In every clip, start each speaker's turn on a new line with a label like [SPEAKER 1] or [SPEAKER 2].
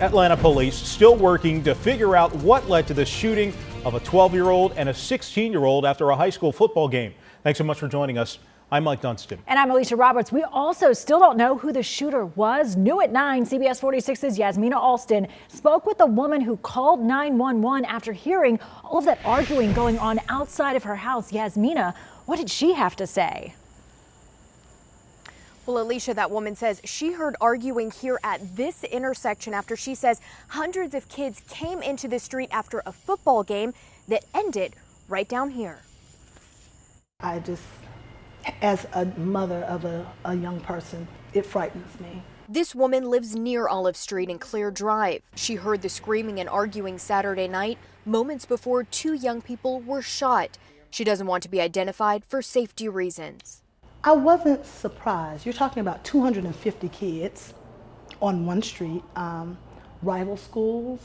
[SPEAKER 1] Atlanta police still working to figure out what led to the shooting of a 12-year-old and a 16-year-old after a high school football game. Thanks so much for joining us. I'm Mike Dunstan.
[SPEAKER 2] And I'm Alicia Roberts. We also still don't know who the shooter was. New at 9, CBS 46's Jasmina Alston spoke with the woman who called 911 after hearing all of that arguing going on outside of her house. Jasmina, what did she have to say?
[SPEAKER 3] Well, Alicia, that woman says she heard arguing here at this intersection after she says hundreds of kids came into the street after a football game that ended right down here.
[SPEAKER 4] As a mother of a young person, it frightens me.
[SPEAKER 3] This woman lives near Olive Street and Clear Drive. She heard the screaming and arguing Saturday night, moments before two young people were shot. She doesn't want to be identified for safety reasons.
[SPEAKER 4] I wasn't surprised. You're talking about 250 kids on one street, rival schools,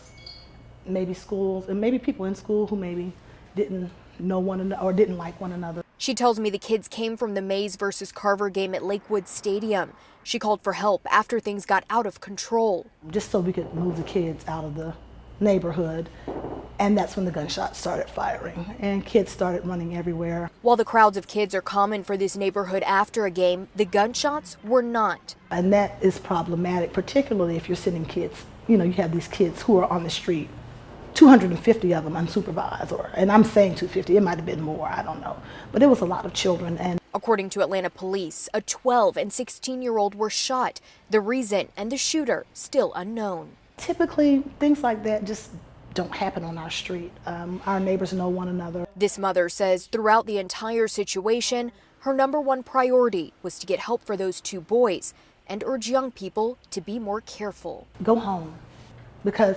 [SPEAKER 4] and maybe people in school who maybe didn't know one another or didn't like one another.
[SPEAKER 3] She tells me the kids came from the Mays versus Carver game at Lakewood Stadium. She called for help after things got out of control.
[SPEAKER 4] Just so we could move the kids out of the neighborhood. And that's when the gunshots started firing and kids started running everywhere.
[SPEAKER 3] While the crowds of kids are common for this neighborhood after a game, the gunshots were not.
[SPEAKER 4] And that is problematic, particularly if you're sending kids, you have these kids who are on the street, 250 of them unsupervised, and I'm saying 250, it might have been more, I don't know. But it was a lot of children. And
[SPEAKER 3] according to Atlanta police, a 12 and 16-year-old were shot. The reason and the shooter still unknown.
[SPEAKER 4] Typically, things like that just don't happen on our street. Our neighbors know one another.
[SPEAKER 3] This mother says throughout the entire situation, her #1 priority was to get help for those two boys and urge young people to be more careful.
[SPEAKER 4] Go home, because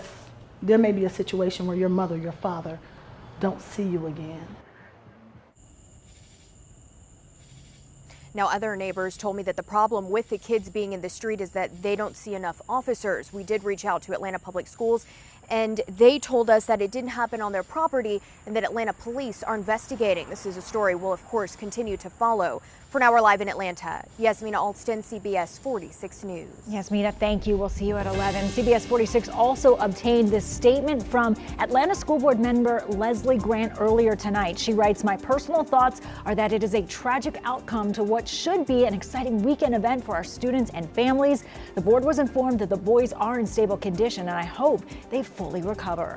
[SPEAKER 4] there may be a situation where your mother, your father don't see you again.
[SPEAKER 3] Now, other neighbors told me that the problem with the kids being in the street is that they don't see enough officers. We did reach out to Atlanta Public Schools, and they told us that it didn't happen on their property and that Atlanta police are investigating. This is a story we'll, of course, continue to follow. For now, we're live in Atlanta. Jasmina Alston, CBS 46 News.
[SPEAKER 2] Jasmina, thank you. We'll see you at 11. CBS 46 also obtained this statement from Atlanta School Board member Leslie Grant earlier tonight. She writes, "My personal thoughts are that it is a tragic outcome to what should be an exciting weekend event for our students and families. The board was informed that the boys are in stable condition, and I hope they fully recover."